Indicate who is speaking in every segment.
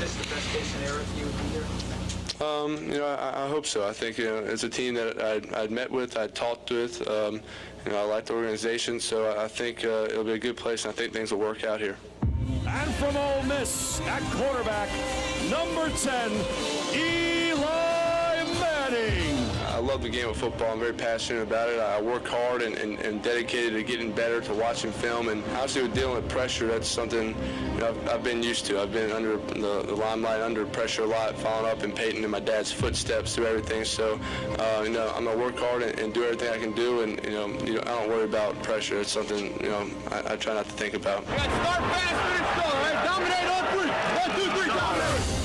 Speaker 1: this the best case scenario for you would be here?
Speaker 2: I hope so. I think, it's a team that I'd met with, I'd talked with. I like the organization, so I think it'll be a good place, and I think things will work out here.
Speaker 3: And from Ole Miss at quarterback, number 10, Eli Manning.
Speaker 2: I love the game of football. I'm very passionate about it. I work hard and dedicated to getting better, to watching film, and honestly with dealing with pressure, that's something I've been used to. I've been under the limelight, under pressure a lot, following up and Peyton and my dad's footsteps through everything. So, I'm going to work hard and do everything I can do, and I don't worry about pressure. It's something I try not to think about.
Speaker 4: You got to start fast, finish slow, all right? Dominate on 3. 1, 2, 3, dominate.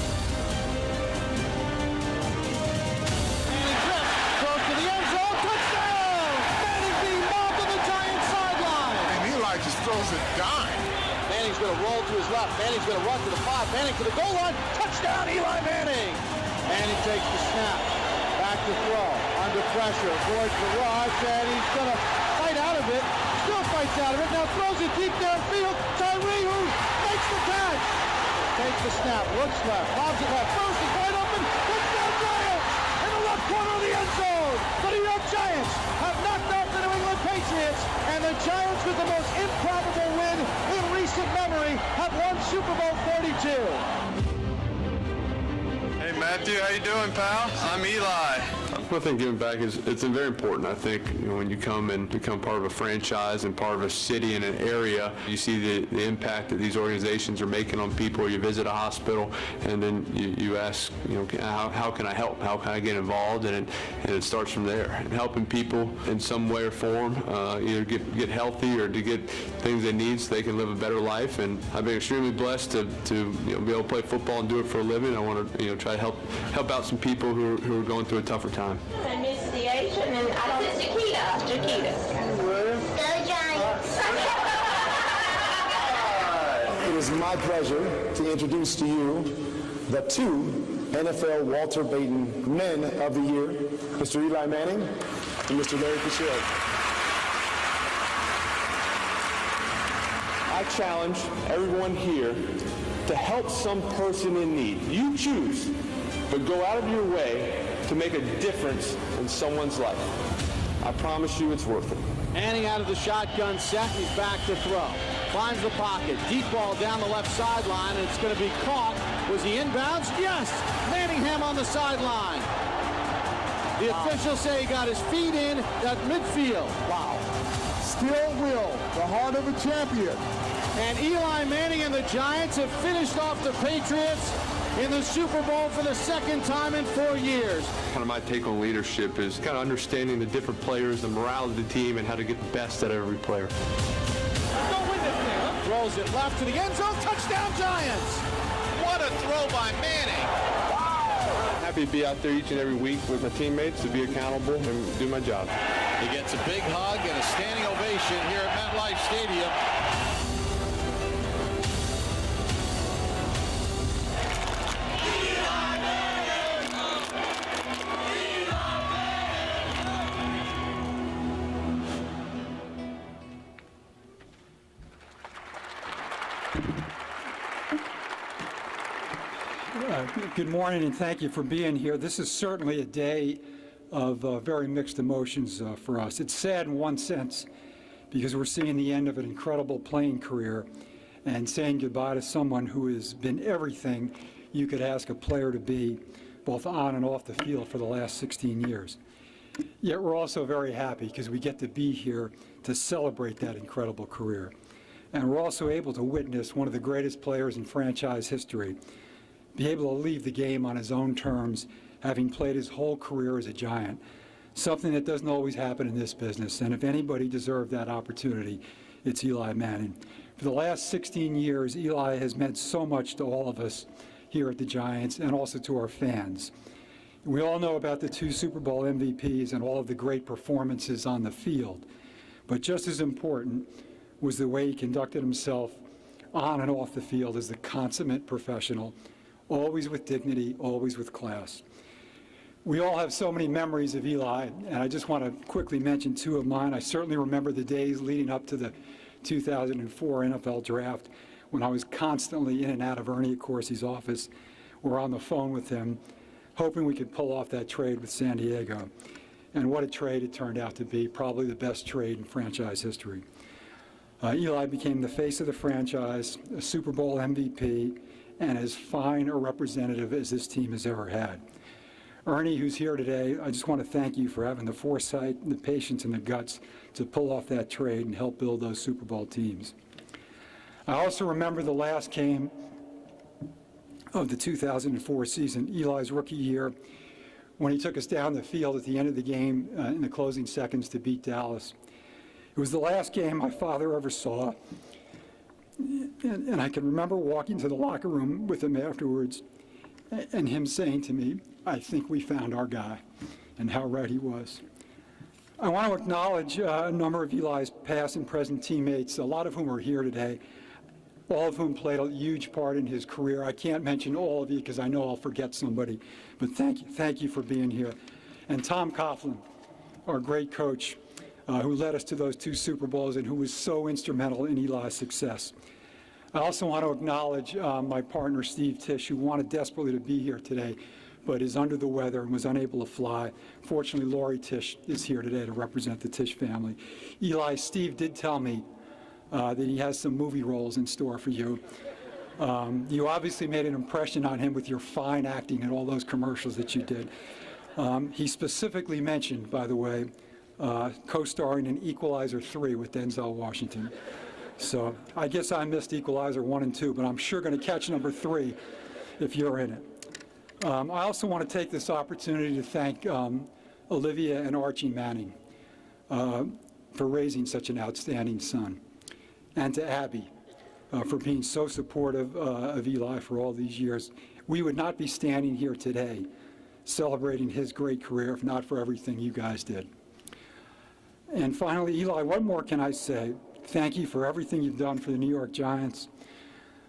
Speaker 5: Throws a dime.
Speaker 4: Manning's going to roll to his left. Manning's going to run to the 5. Manning to the goal line. Touchdown, Eli Manning. Manning takes the snap. Back to throw. Under pressure. Avoids the rush, and he's going to fight out of it. Still fights out of it. Now throws it deep downfield. Tyree, who makes the catch. Takes the snap. Looks left. Lobs it left. Throws it wide open. Touchdown, Giants. In the left corner of the end zone. The New York Giants have knocked out the New England Patriots, and the Giants, with the most improbable win in recent memory, have won Super Bowl 42.
Speaker 6: Hey Matthew, how you doing, pal? I'm Eli.
Speaker 2: I think giving back it's very important. I think when you come and become part of a franchise and part of a city and an area, you see the impact that these organizations are making on people. You visit a hospital and then you ask, how can I help? How can I get involved? And it starts from there. And helping people in some way or form, either get healthy or to get things they need so they can live a better life. And I've been extremely blessed to be able to play football and do it for a living. I want to try to help out some people who are going through a tougher time.
Speaker 7: I miss the Asian, and I don't miss Jaquita. Go Giants.
Speaker 8: It is my pleasure to introduce to you the 2 NFL Walter Payton Men of the Year, Mr. Eli Manning and Mr. Larry Fitzgerald. I challenge everyone here to help some person in need. You choose, but go out of your way to make a difference in someone's life. I promise you it's worth it.
Speaker 4: Manning out of the shotgun set. He's back to throw. Finds the pocket. Deep ball down the left sideline, and it's going to be caught. Was he inbounds? Yes! Manningham on the sideline. The officials say he got his feet in at midfield. Wow.
Speaker 8: Still will, the heart of a champion.
Speaker 4: And Eli Manning and the Giants have finished off the Patriots in the Super Bowl for the second time in 4 years.
Speaker 2: Kind of my take on leadership is kind of understanding the different players, the morale of the team, and how to get the best out of every player.
Speaker 4: Don't win this thing, huh? Throws it left to the end zone. Touchdown, Giants! What a throw by Manning!
Speaker 2: Happy to be out there each and every week with my teammates to be accountable and do my job.
Speaker 4: He gets a big hug and a standing ovation here at MetLife Stadium.
Speaker 9: Good morning, and thank you for being here. This is certainly a day of very mixed emotions for us. It's sad in one sense because we're seeing the end of an incredible playing career and saying goodbye to someone who has been everything you could ask a player to be, both on and off the field, for the last 16 years. Yet we're also very happy because we get to be here to celebrate that incredible career. And we're also able to witness one of the greatest players in franchise history be able to leave the game on his own terms, having played his whole career as a Giant, something that doesn't always happen in this business. And if anybody deserved that opportunity, it's Eli Manning. For the last 16 years, Eli has meant so much to all of us here at the Giants and also to our fans. We all know about the 2 Super Bowl MVPs and all of the great performances on the field. But just as important was the way he conducted himself on and off the field as the consummate professional, always with dignity, always with class. We all have so many memories of Eli, and I just want to quickly mention 2 of mine. I certainly remember the days leading up to the 2004 NFL Draft when I was constantly in and out of Ernie Accorsi's office or on the phone with him, hoping we could pull off that trade with San Diego. And what a trade it turned out to be, probably the best trade in franchise history. Eli became the face of the franchise, a Super Bowl MVP, and as fine a representative as this team has ever had. Ernie, who's here today, I just want to thank you for having the foresight, the patience, and the guts to pull off that trade and help build those Super Bowl teams. I also remember the last game of the 2004 season, Eli's rookie year, when he took us down the field at the end of the game in the closing seconds to beat Dallas. It was the last game my father ever saw, and I can remember walking to the locker room with him afterwards and him saying to me, "I think we found our guy," and how right he was. I want to acknowledge a number of Eli's past and present teammates, a lot of whom are here today, all of whom played a huge part in his career. I can't mention all of you because I know I'll forget somebody, but thank you for being here. And Tom Coughlin, our great coach, who led us to those 2 Super Bowls and who was so instrumental in Eli's success. I also want to acknowledge my partner, Steve Tisch, who wanted desperately to be here today, but is under the weather and was unable to fly. Fortunately, Lori Tisch is here today to represent the Tisch family. Eli, Steve did tell me that he has some movie roles in store for you. You obviously made an impression on him with your fine acting and all those commercials that you did. He specifically mentioned, by the way, co-starring in Equalizer 3 with Denzel Washington. So I guess I missed Equalizer 1 and 2, but I'm sure going to catch number 3 if you're in it. I also want to take this opportunity to thank Olivia and Archie Manning for raising such an outstanding son, and to Abby for being so supportive of Eli for all these years. We would not be standing here today celebrating his great career if not for everything you guys did. And finally, Eli, what more can I say? Thank you for everything you've done for the New York Giants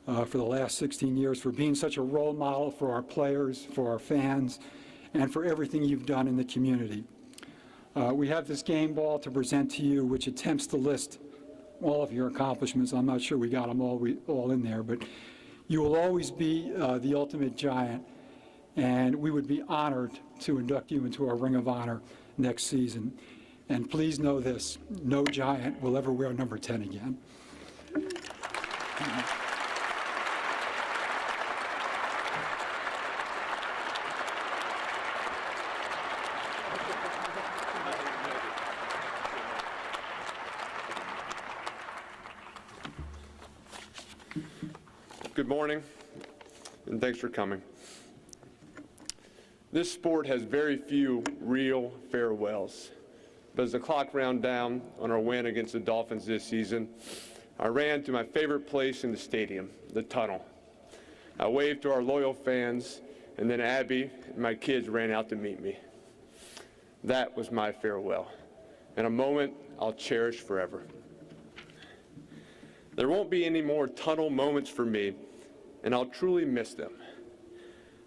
Speaker 9: for the last 16 years, for being such a role model for our players, for our fans, and for everything you've done in the community. We have this game ball to present to you, which attempts to list all of your accomplishments. I'm not sure we got them all in there, but you will always be the ultimate Giant, and we would be honored to induct you into our Ring of Honor next season. And please know this, no Giant will ever wear number 10 again.
Speaker 8: Good morning, and thanks for coming. This sport has very few real farewells. But as the clock rounded down on our win against the Dolphins this season, I ran to my favorite place in the stadium, the tunnel. I waved to our loyal fans, and then Abby and my kids ran out to meet me. That was my farewell, and a moment I'll cherish forever. There won't be any more tunnel moments for me, and I'll truly miss them.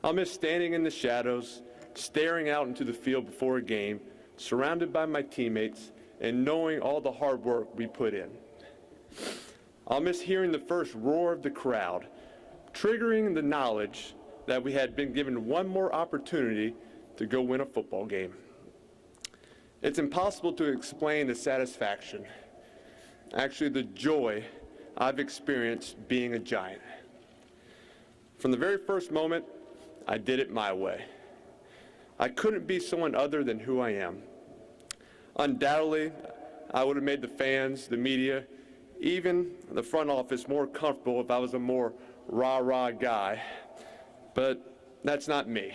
Speaker 8: I'll miss standing in the shadows, staring out into the field before a game, surrounded by my teammates, and knowing all the hard work we put in. I'll miss hearing the first roar of the crowd, triggering the knowledge that we had been given one more opportunity to go win a football game. It's impossible to explain the satisfaction, actually the joy I've experienced being a Giant. From the very first moment, I did it my way. I couldn't be someone other than who I am. Undoubtedly, I would have made the fans, the media, even the front office more comfortable if I was a more rah-rah guy, but that's not me.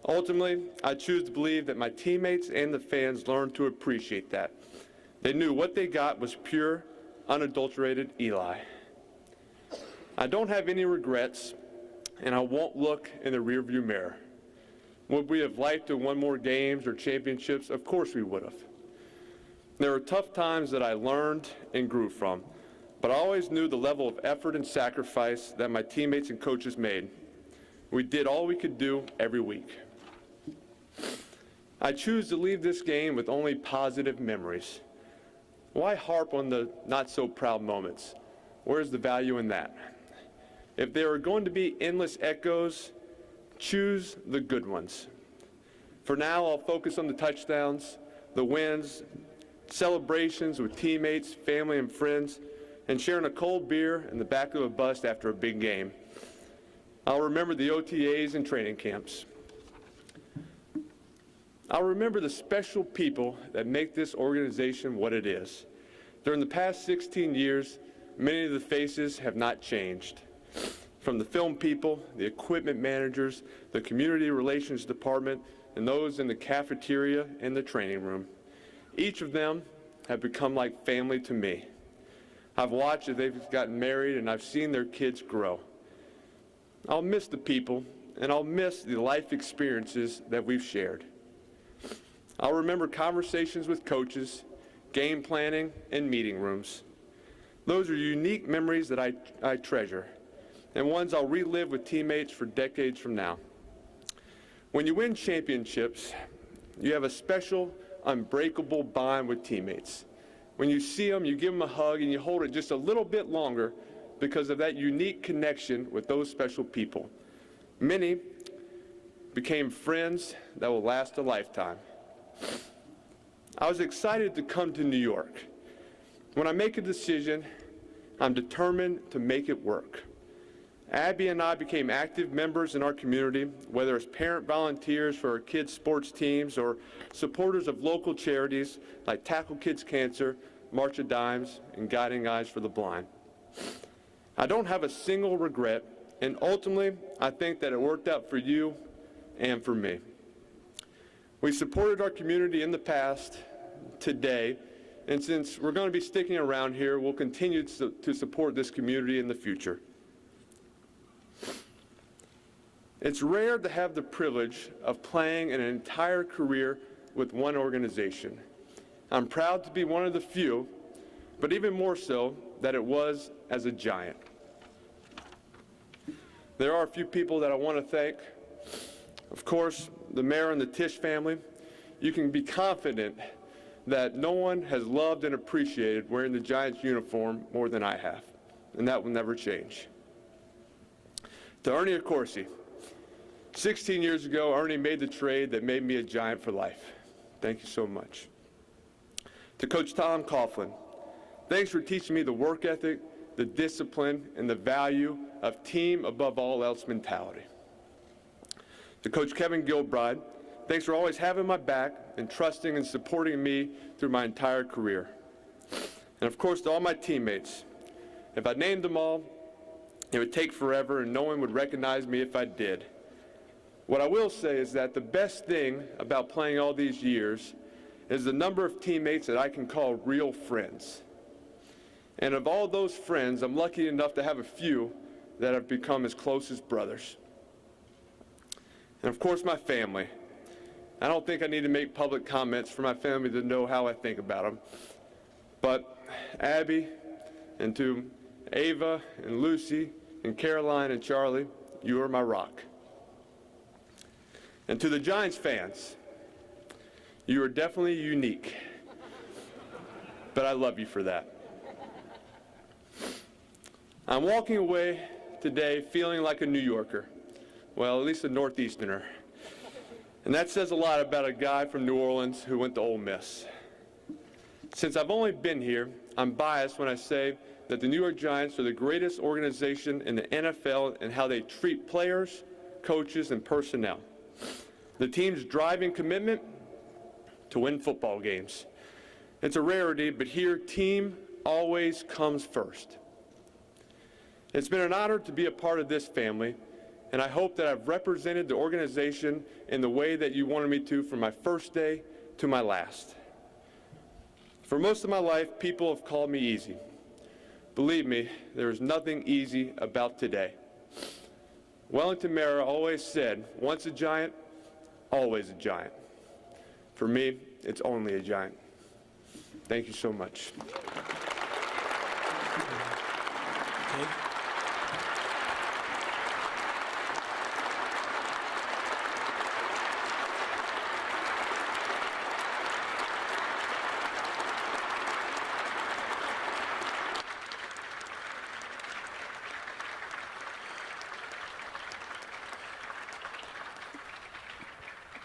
Speaker 8: Ultimately, I choose to believe that my teammates and the fans learned to appreciate that. They knew what they got was pure, unadulterated Eli. I don't have any regrets, and I won't look in the rearview mirror. Would we have liked to win more games or championships? Of course we would have. There were tough times that I learned and grew from, but I always knew the level of effort and sacrifice that my teammates and coaches made. We did all we could do every week. I choose to leave this game with only positive memories. Why harp on the not-so-proud moments Where's the value in that? If there are going to be endless echoes, choose the good ones. For now, I'll focus on the touchdowns, the wins, celebrations with teammates, family, and friends, and sharing a cold beer in the back of a bus after a big game. I'll remember the OTAs and training camps. I'll remember the special people that make this organization what it is. During the past 16 years, many of the faces have not changed. From the film people, the equipment managers, the community relations department, and those in the cafeteria and the training room. Each of them have become like family to me. I've watched as they've gotten married, and I've seen their kids grow. I'll miss the people, and I'll miss the life experiences that we've shared. I'll remember conversations with coaches, game planning, and meeting rooms. Those are unique memories that I treasure, and ones I'll relive with teammates for decades from now. When you win championships, you have a special, unbreakable bond with teammates. When you see them, you give them a hug, and you hold it just a little bit longer because of that unique connection with those special people. Many became friends that will last a lifetime. I was excited to come to New York. When I make a decision, I'm determined to make it work. Abby and I became active members in our community, whether as parent volunteers for our kids' sports teams or supporters of local charities like Tackle Kids Cancer, March of Dimes, and Guiding Eyes for the Blind. I don't have a single regret, and ultimately, I think that it worked out for you and for me. We supported our community in the past, today, and since we're going to be sticking around here, we'll continue to support this community in the future. It's rare to have the privilege of playing an entire career with one organization. I'm proud to be one of the few, but even more so that it was as a Giant. There are a few people that I want to thank. Of course, the mayor and the Tisch family. You can be confident that no one has loved and appreciated wearing the Giants uniform more than I have, and that will never change. To Ernie Accorsi, 16 years ago, Ernie made the trade that made me a Giant for life. Thank you so much. To Coach Tom Coughlin, thanks for teaching me the work ethic, the discipline, and the value of team above all else mentality. To Coach Kevin Gilbride, thanks for always having my back and trusting and supporting me through my entire career. And of course, to all my teammates, if I named them all, it would take forever and no one would recognize me if I did. What I will say is that the best thing about playing all these years is the number of teammates that I can call real friends. And of all those friends, I'm lucky enough to have a few that have become as close as brothers. And of course, my family. I don't think I need to make public comments for my family to know how I think about them. But Abby, and to Ava and Lucy and Caroline and Charlie, you are my rock. And to the Giants fans, you are definitely unique, but I love you for that. I'm walking away today feeling like a New Yorker, well, at least a Northeasterner. And that says a lot about a guy from New Orleans who went to Ole Miss. Since I've only been here, I'm biased when I say that the New York Giants are the greatest organization in the NFL in how they treat players, coaches, and personnel. The team's driving commitment to win football games. It's a rarity, but here, team always comes first. It's been an honor to be a part of this family, and I hope that I've represented the organization in the way that you wanted me to from my first day to my last. For most of my life, people have called me easy. Believe me, there is nothing easy about today. Wellington Mara always said, once a Giant, always a Giant. For me, it's only a Giant. Thank you so much.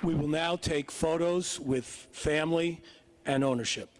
Speaker 3: We will now take photos with family and ownership.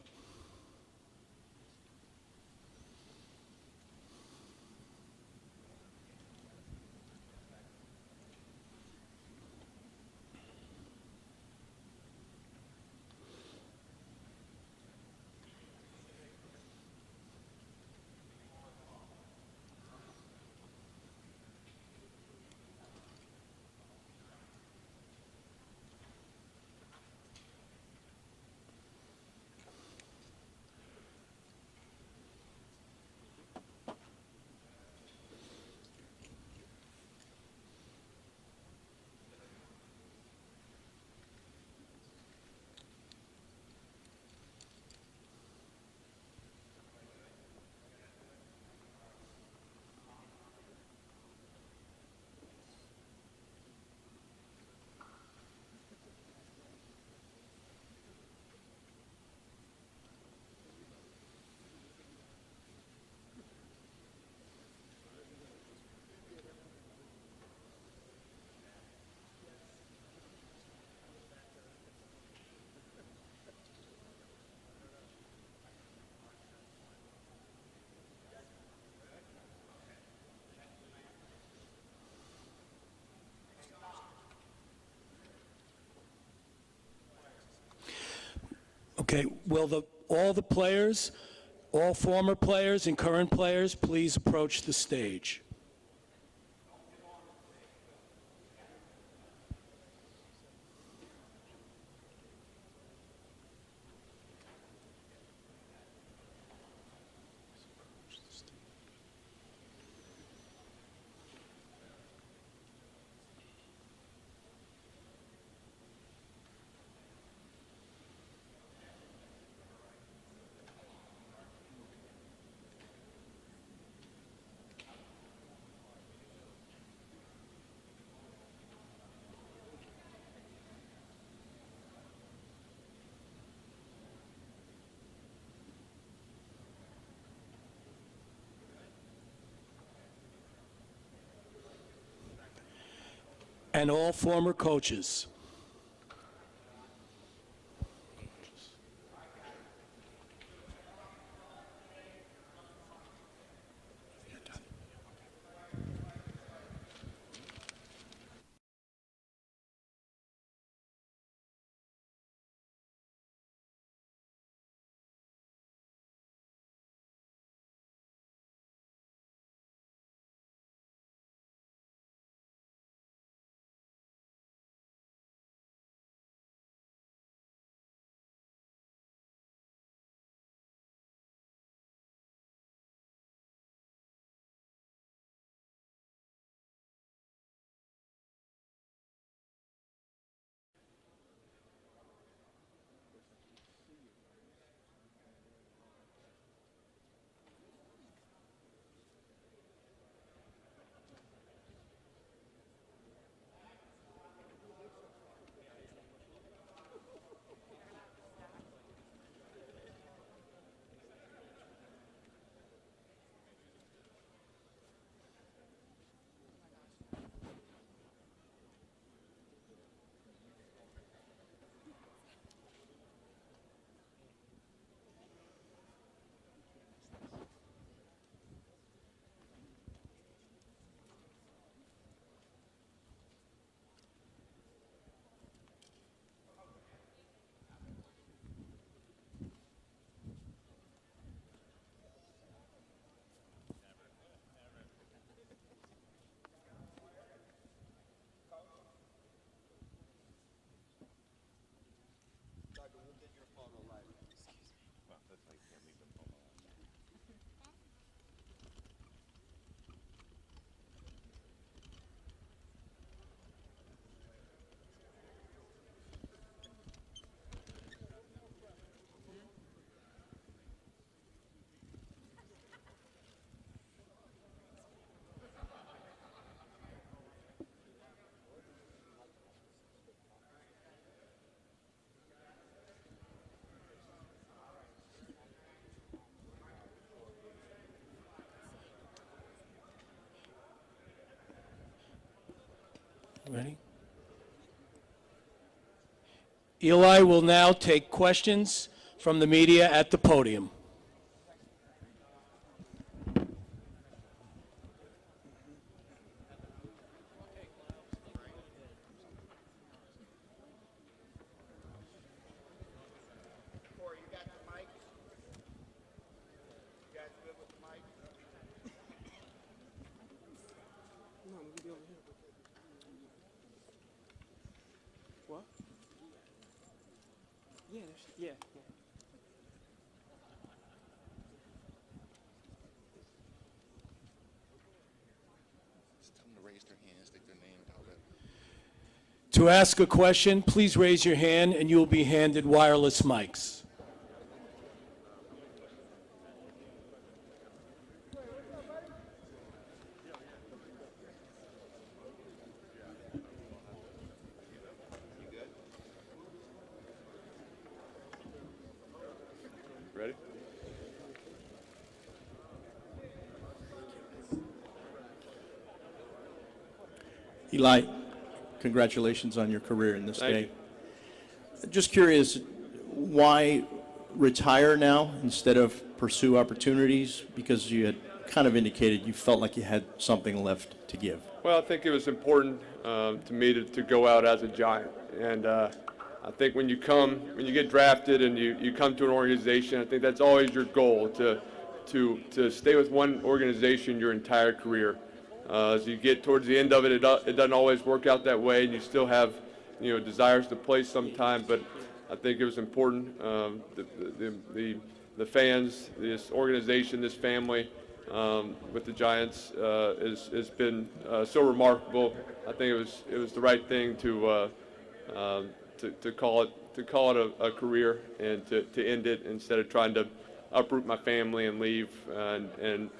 Speaker 3: Okay, will all the players, all former players and current players, please approach the stage? And all former coaches. Ready? Eli will now take questions from the media at the podium.
Speaker 1: Yeah.
Speaker 3: To ask a question, please raise your hand and you will be handed wireless mics.
Speaker 2: Ready?
Speaker 5: Eli, congratulations on your career in this
Speaker 2: Thank
Speaker 5: day. Just curious, why retire now instead of pursue opportunities? Because you had kind of indicated you felt like you had something left to give.
Speaker 2: Well, I think it was important to me to go out as a Giant. And I think when you get drafted and you come to an organization, I think that's always your goal, to stay with one organization your entire career. As you get towards the end of it, it doesn't always work out that way, and you still have, desires to play sometime. But I think it was important. The fans, this organization, this family with the Giants has been so remarkable. I think it was the right thing to call it a career and to end it instead of trying to uproot my family and leave and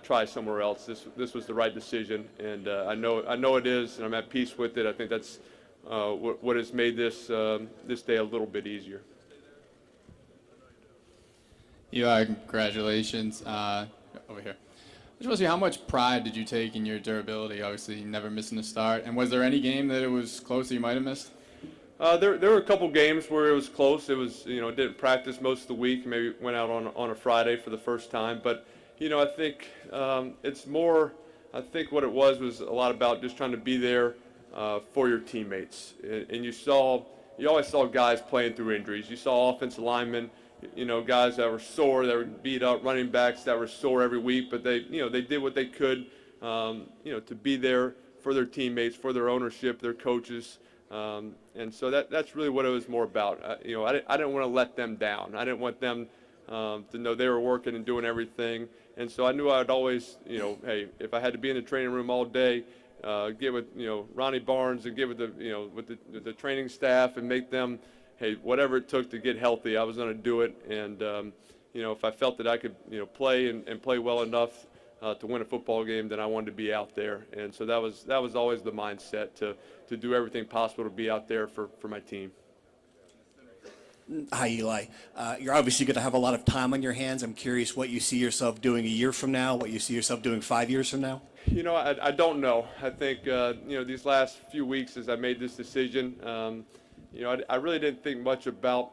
Speaker 2: try somewhere else. This was the right decision, and I know it is, and I'm at peace with it. I think that's what has made this day a little bit easier.
Speaker 6: Eli, congratulations. Over here. I just want to see, how much pride did you take in your durability? Obviously, never missing a start. And was there any game that it was close that you might have missed?
Speaker 2: There were a couple games where it was close. It was, didn't practice most of the week. Maybe went out on a Friday for the first time. But, I think it's more, I think what it was a lot about just trying to be there for your teammates. And you always saw guys playing through injuries. You saw offensive linemen, guys that were sore, that were beat up, running backs that were sore every week. But they did what they could, to be there for their teammates, for their ownership, their coaches. And so that's really what it was more about. I didn't want to let them down. I didn't want them to know they were working and doing everything. And so I knew I'd always, hey, if I had to be in the training room all day, get with, Ronnie Barnes and get with with the training staff and make them, hey, whatever it took to get healthy, I was going to do it. And, if I felt that I could, play and play well enough to win a football game, then I wanted to be out there. And so that was always the mindset, to do everything possible to be out there for my team.
Speaker 10: Hi, Eli. You're obviously going to have a lot of time on your hands. I'm curious what you see yourself doing a year from now, what you see yourself doing 5 years from now.
Speaker 2: I don't know. I think, these last few weeks as I made this decision, I really didn't think much about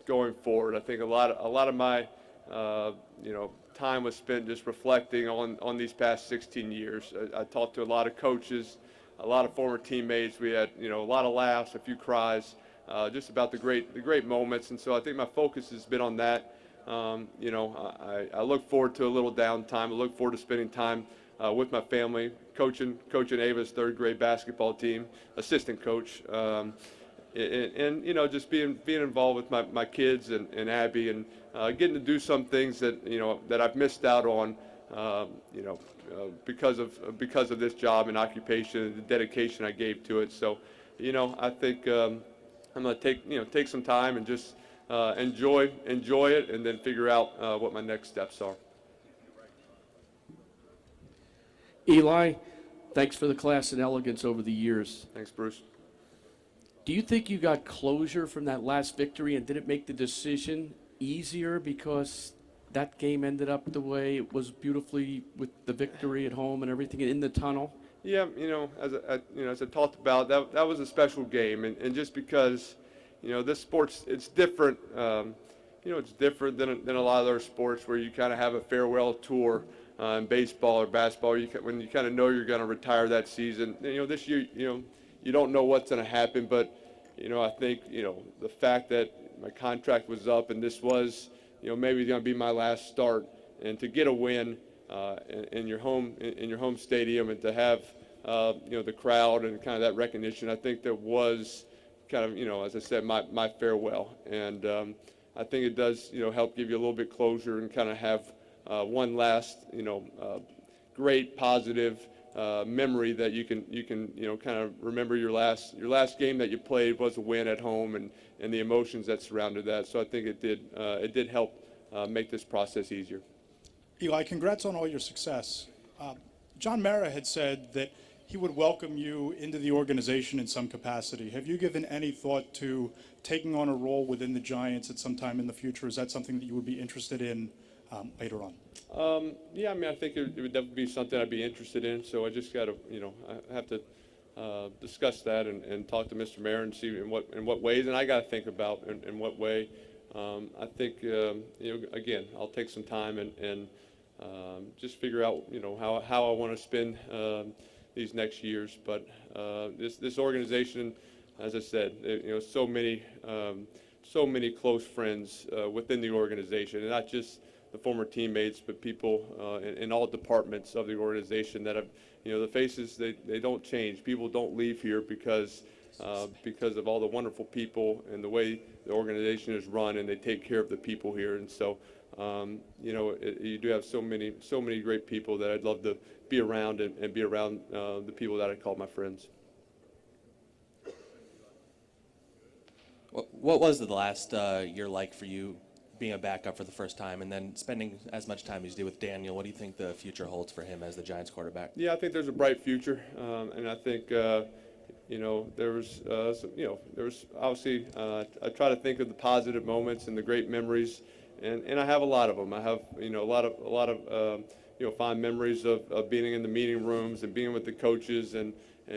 Speaker 2: going forward. I think a lot of my, time was spent just reflecting on these past 16 years. I talked to a lot of coaches, a lot of former teammates. We had, a lot of laughs, a few cries, just about the great moments. And so I think my focus has been on that. I look forward to a little downtime. I look forward to spending time with my family, coaching Ava's third grade basketball team, assistant coach, and just being involved with my kids and Abby, and getting to do some things that that I've missed out on, because of this job and occupation and the dedication I gave to it. So, I think I'm going to take some time and just enjoy it, and then figure out what my next steps are.
Speaker 11: Eli, thanks for the class and elegance over the years.
Speaker 2: Thanks, Bruce.
Speaker 11: Do you think you got closure from that last victory, and did it make the decision easier because that game ended up the way it was, beautifully with the victory at home and everything in the tunnel?
Speaker 2: Yeah, as I talked about, that was a special game, and just because, this sport's, it's different. It's different than a lot of other sports where you kind of have a farewell tour in baseball or basketball. When you kind of know you're going to retire that season. This year, you don't know what's going to happen, but I think the fact that my contract was up and this was maybe going to be my last start, and to get a win in your home stadium, and to have the crowd and kind of that recognition, I think that was kind of as I said, my farewell. And I think it does help give you a little bit closure and kind of have one last great positive memory that you can kind of remember your last game that you played was a win at home, and the emotions that surrounded that. So I think it did help make this process easier.
Speaker 12: Eli, congrats on all your success. John Mara had said that he would welcome you into the organization in some capacity. Have you given any thought to taking on a role within the Giants at some time in the future? Is that something that you would be interested in later on?
Speaker 2: Yeah, I mean, I think it would definitely be something I'd be interested in. So I just got to, I have to discuss that and talk to Mr. Mayor and see in what ways, and I got to think about in what way. I think, again, I'll take some time and just figure out, how I want to spend these next years. But this organization, as I said, so many close friends within the organization, and not just the former teammates, but people in all departments of the organization that have, the faces, they don't change. People don't leave here because of all the wonderful people and the way the organization is run, and they take care of the people here. And so, you do have so many great people that I'd love to be around and be around the people that I call my friends.
Speaker 13: What was the last year like for you, being a backup for the first time, and then spending as much time as you did with Daniel? What do you think the future holds for him as the Giants quarterback?
Speaker 2: Yeah, I think there's a bright future, and I think there was obviously I try to think of the positive moments and the great memories, and I have a lot of them. I have a lot of fond memories of being in the meeting rooms and being with the coaches and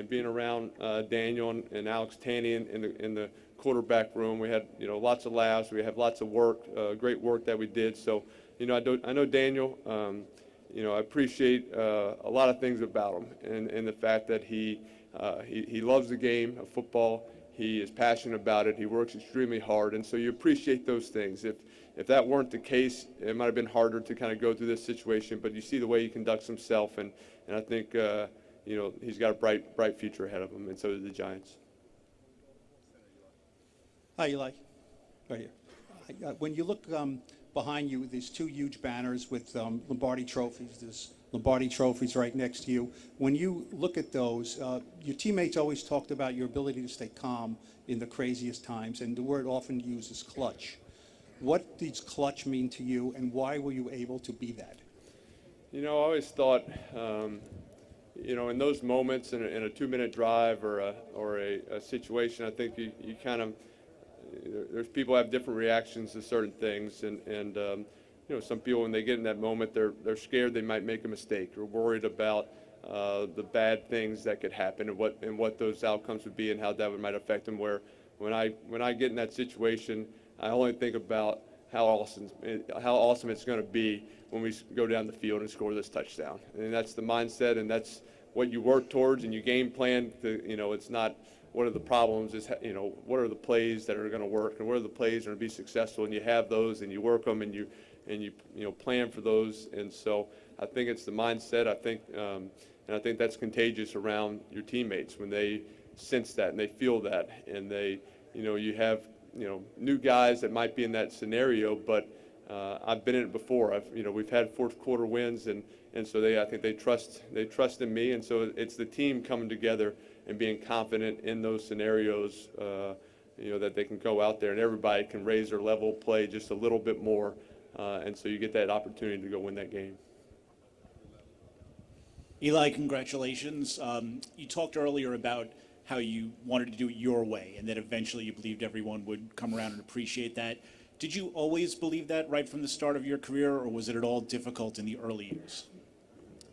Speaker 2: being around Daniel and Alex Tanney in the quarterback room. We had lots of laughs. We had lots of work, great work that we did. So I know Daniel. I appreciate a lot of things about him, and the fact that he loves the game of football. He is passionate about it. He works extremely hard, and so you appreciate those things. If that weren't the case, it might have been harder to kind of go through this situation. But you see the way he conducts himself, and I think he's got a bright future ahead of him, and so do the Giants.
Speaker 12: Hi, Eli. Right here. When you look behind you, there's two huge banners with Lombardi trophies. There's Lombardi trophies right next to you. When you look at those, your teammates always talked about your ability to stay calm in the craziest times, and the word often used is clutch. What does clutch mean to you, and why were you able to be that?
Speaker 2: I always thought, in those moments in a 2-minute drive or a situation, I think you kind of, there's people have different reactions to certain things, and some people, when they get in that moment, they're scared they might make a mistake or worried about the bad things that could happen and what those outcomes would be and how that might affect them. Where when I get in that situation, I only think about how awesome it's going to be when we go down the field and score this touchdown. And that's the mindset, and that's what you work towards, and you game plan. It's not what are the problems, is what are the plays that are going to work, and what are the plays that are going to be successful, and you have those, and you work them, and you plan for those. And so I think it's the mindset. I think that's contagious around your teammates when they sense that and they feel that, and you have new guys that might be in that scenario, but I've been in it before. We've had fourth quarter wins, and so I think they trust in me, and so it's the team coming together and being confident in those scenarios, that they can go out there and everybody can raise their level of play just a little bit more, and so you get that opportunity to go win that game.
Speaker 14: Eli, congratulations. You talked earlier about how you wanted to do it your way, and that eventually you believed everyone would come around and appreciate that. Did you always believe that right from the start of your career, or was it at all difficult in the early years?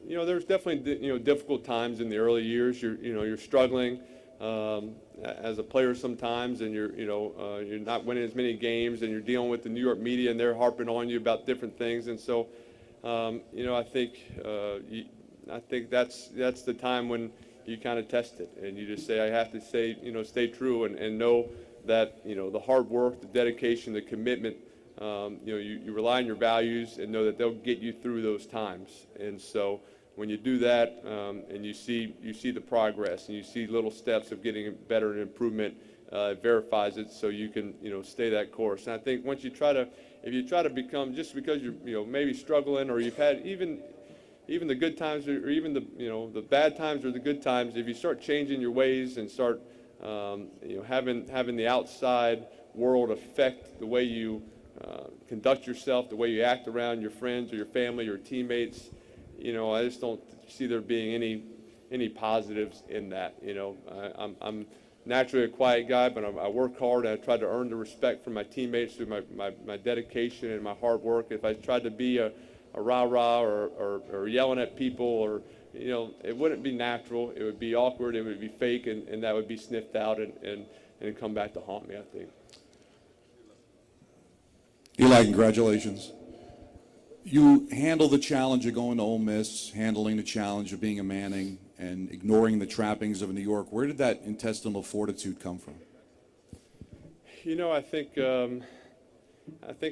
Speaker 2: There's definitely difficult times in the early years. You're struggling as a player sometimes, and you're not winning as many games, and you're dealing with the New York media, and they're harping on you about different things. And so, I think that's the time when you kind of test it, and you just say, I have to stay true and know that the hard work, the dedication, the commitment. You rely on your values and know that they'll get you through those times. And so when you do that, and you see the progress and you see little steps of getting better and improvement, it verifies it so you can stay that course. And I think once if you try to become, just because you're maybe struggling, or you've had even the good times, or even the bad times or the good times, if you start changing your ways and start having the outside world affect the way you conduct yourself, the way you act around your friends or your family, your teammates, I just don't see there being any positives in that. I'm naturally a quiet guy, but I work hard, and I try to earn the respect from my teammates through my dedication and my hard work. If I tried to be a rah-rah or yelling at people, or it wouldn't be natural. It would be awkward. It would be fake, and that would be sniffed out and come back to haunt me, I think.
Speaker 15: Eli, congratulations. You handle the challenge of going to Ole Miss, handling the challenge of being a Manning, and ignoring the trappings of New York. Where did that intestinal fortitude come from?
Speaker 2: I think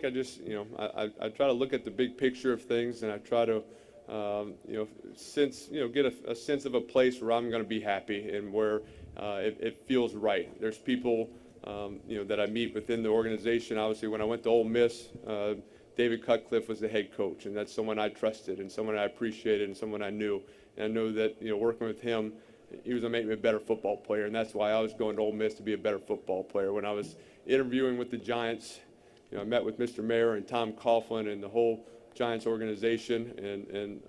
Speaker 2: I just, I try to look at the big picture of things, and I try to, get a sense of a place where I'm going to be happy and where it feels right. There's people, that I meet within the organization. Obviously, when I went to Ole Miss, David Cutcliffe was the head coach, and that's someone I trusted and someone I appreciated and someone I knew. And I know that, working with him, he was going to make me a better football player, and that's why I was going to Ole Miss, to be a better football player. When I was interviewing with the Giants, I met with Mr. Mayer and Tom Coughlin and the whole Giants organization, and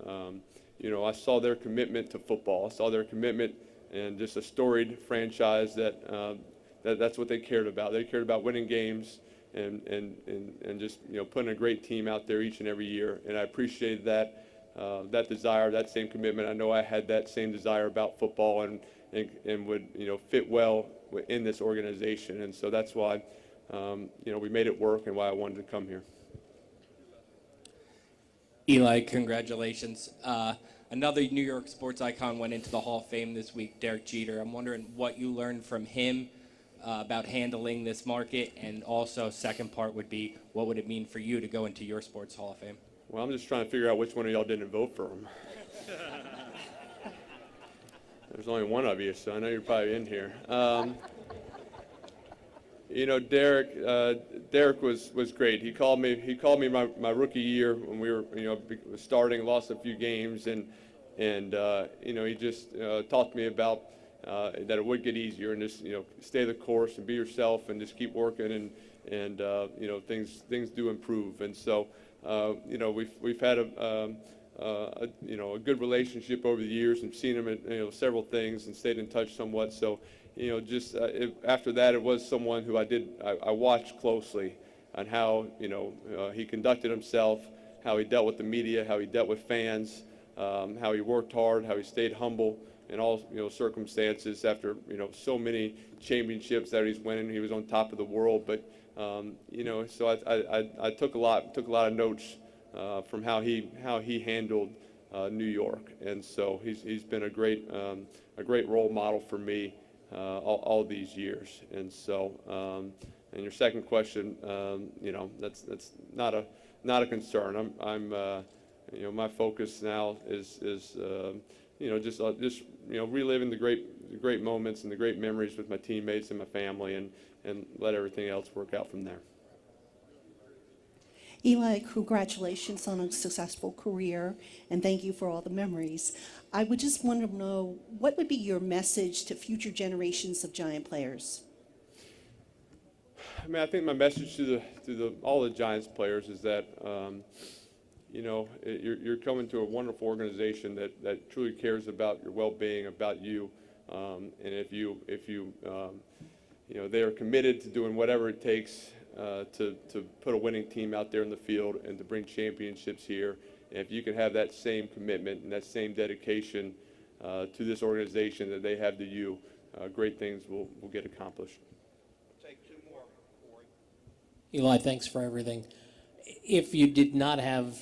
Speaker 2: I saw their commitment to football. I saw their commitment, and just a storied franchise that's what they cared about. They cared about winning games and just putting a great team out there each and every year. And I appreciated that desire, that same commitment. I know I had that same desire about football and would fit well in this organization. And so that's why we made it work, and why I wanted to come here.
Speaker 16: Eli, congratulations. Another New York sports icon went into the Hall of Fame this week, Derek Jeter. I'm wondering what you learned from him about handling this market, and also second part would be, what would it mean for you to go into your sports Hall of Fame?
Speaker 2: Well, I'm just trying to figure out which one of y'all didn't vote for him. There's only one of you, so I know you're probably in here. Derek was great. He called me my rookie year when we were starting, lost a few games, and he just talked to me about that it would get easier, and just stay the course and be yourself and just keep working, and things do improve. And so we've had a good relationship over the years, and seen him at several things and stayed in touch somewhat. So after that, it was someone who I watched closely on how he conducted himself, how he dealt with the media, how he dealt with fans, how he worked hard, how he stayed humble in all circumstances. After so many championships that he's winning, he was on top of the world. But so I took a lot of notes from how he handled New York, and so he's been a great role model for me all these years. And so and your second question, that's not a concern. I'm my focus now is just reliving the great moments and the great memories with my teammates and my family, and let everything else work out from there.
Speaker 17: Eli, congratulations on a successful career, and thank you for all the memories. I would just want to know, what would be your message to future generations of Giant players?
Speaker 2: I mean, I think my message to all the Giants players is that you're coming to a wonderful organization that truly cares about your well-being, about you, and if you they are committed to doing whatever it takes to put a winning team out there in the field and to bring championships here. And if you can have that same commitment and that same dedication to this organization that they have to you, great things will get accomplished.
Speaker 18: Eli, thanks for everything. If you did not have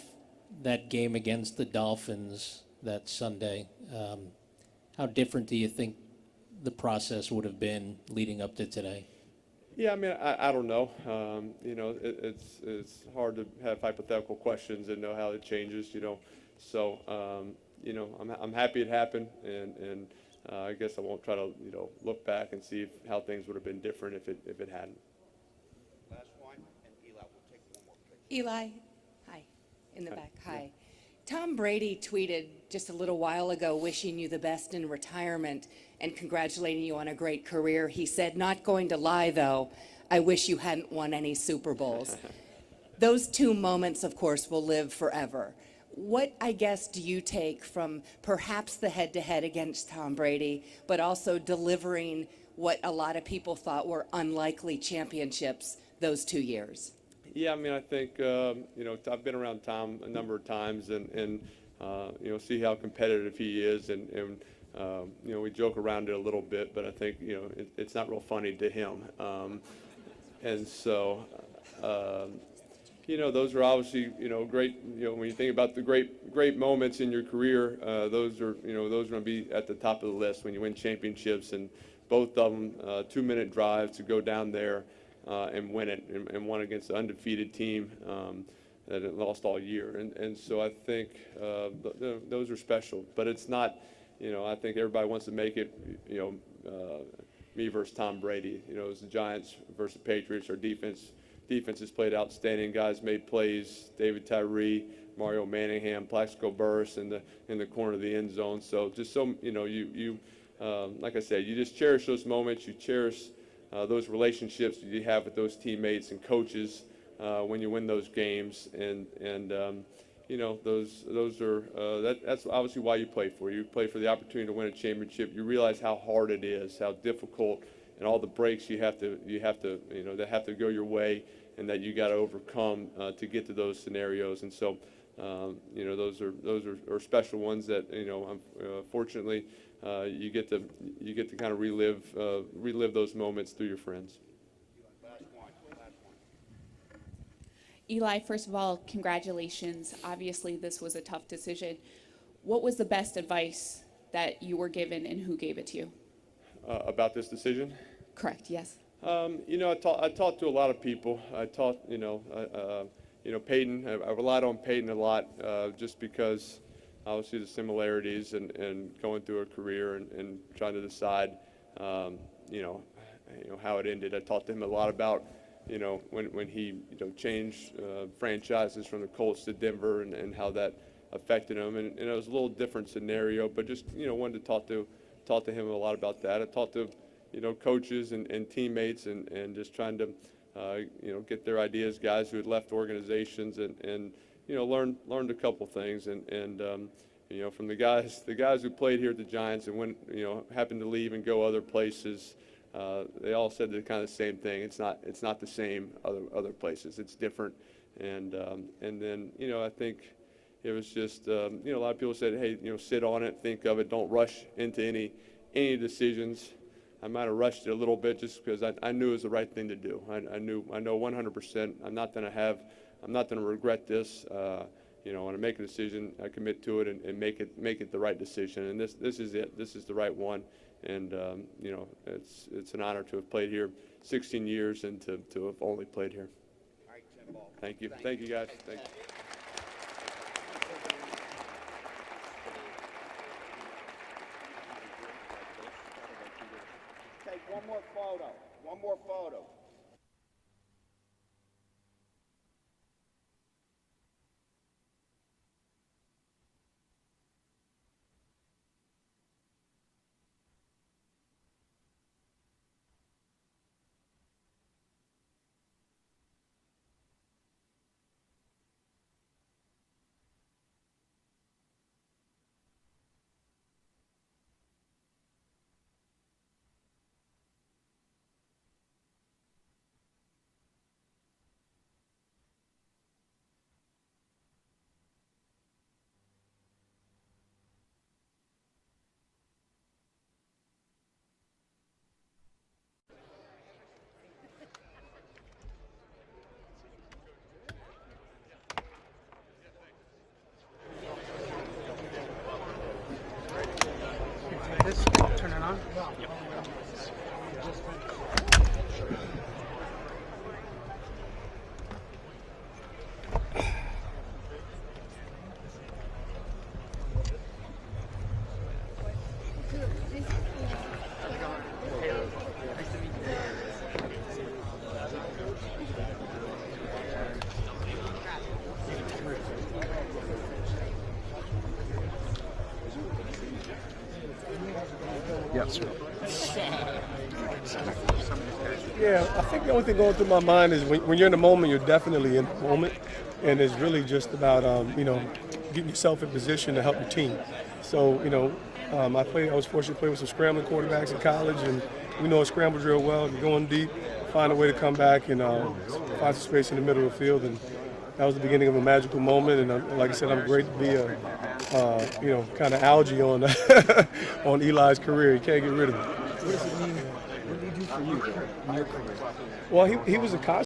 Speaker 18: that game against the Dolphins that Sunday, how different do you think the process would have been leading up to today?
Speaker 2: Yeah, I mean, I don't know. You know, it's hard to have hypothetical questions and know how it changes. You know, so you know, I'm happy it happened, and I guess I won't try to look back and see how things would have been different if it hadn't.
Speaker 4: Last one, and Eli, we'll take one more.
Speaker 19: Eli, hi, in the back, hi. Tom Brady tweeted just a little while ago wishing you the best in retirement and congratulating you on a great career. He said, not going to lie though, I wish you hadn't won any Super Bowls. Those two moments, of course, will live forever. What, I guess, do you take from perhaps the head-to-head against Tom Brady, but also delivering what a lot of people thought were unlikely championships those 2 years?
Speaker 2: Yeah, I mean, I think, you know, I've been around Tom a number of times and you know, see how competitive he is. And you know, we joke around it a little bit, but I think, you know, it's not real funny to him. And so, you know, those are obviously, you know, great, you know, when you think about the great moments in your career, those are, you know, those are going to be at the top of the list when you win championships. And both of them, 2-minute drives to go down there and win it, and won against the undefeated team that had lost all year. And so I think those are special. But it's not, you know, I think everybody wants to make it, you know, me versus Tom Brady. You know, it was the Giants versus the Patriots. Our defense has played outstanding. Guys made plays. David Tyree, Mario Manningham, Plaxico Burress in the corner of the end zone. So just so, you know, you like I said, you just cherish those moments. You cherish those relationships that you have with those teammates and coaches when you win those games, and you know, those are that's obviously why you play for. You play for the opportunity to win a championship. You realize how hard it is, how difficult, and all the breaks you have to you know, that have to go your way, and that you got to overcome to get to those scenarios. And so you know, those are special ones that, you know, fortunately. You get to kind of relive those moments through your friends.
Speaker 20: Eli, first of all, congratulations. Obviously, this was a tough decision. What was the best advice that you were given, and who gave it to you?
Speaker 2: About this decision?
Speaker 20: Correct. Yes.
Speaker 2: You know, I talked to a lot of people. I taught, you know, Peyton. I relied on Peyton a lot, just because. Obviously the similarities and going through a career and trying to decide, you know, how it ended. I talked to him a lot about, you know, when he, you know, changed franchises from the Colts to Denver and how that affected him. And it was a little different scenario, but just, you know, wanted to talk to him a lot about that. I talked to, you know, coaches and teammates and just trying to, you know, get their ideas, guys who had left organizations and you know, learned a couple things, and you know, from the guys who played here at the Giants and went, you know, happened to leave and go other places, they all said the kind of same thing. It's not the same other places. It's different, and then, you know, I think it was just, you know, a lot of people said, hey, you know, sit on it, think of it, don't rush into any decisions. I might have rushed it a little bit just because I knew it was the right thing to do. I know 100%. I'm not going to regret this. You know, when I make a decision, I commit to it and make it the right decision. And this is it. This is the right one. And you know, it's an honor to have played here 16 years and to have only played here.
Speaker 4: All right, Tim Ball.
Speaker 2: Thank you. Thank you, guys. Thank you.
Speaker 4: Take one more photo. One more photo.
Speaker 21: Yes, sir.
Speaker 22: Yeah, I think the only thing going through my mind is when you're in the moment, you're definitely in the moment, and it's really just about getting yourself in position to help your team. So I was fortunate to play with some scrambling quarterbacks in college, and we know a scramble drill well. If you're going deep, find a way to come back and find some space in the middle of the field, and that was the beginning of a magical moment. And like I said, I'm great to be a kind of algae on on Eli's career. You can't get rid of it.
Speaker 21: What does it mean? What did he do for you in your career?
Speaker 22: Well, he was a constant.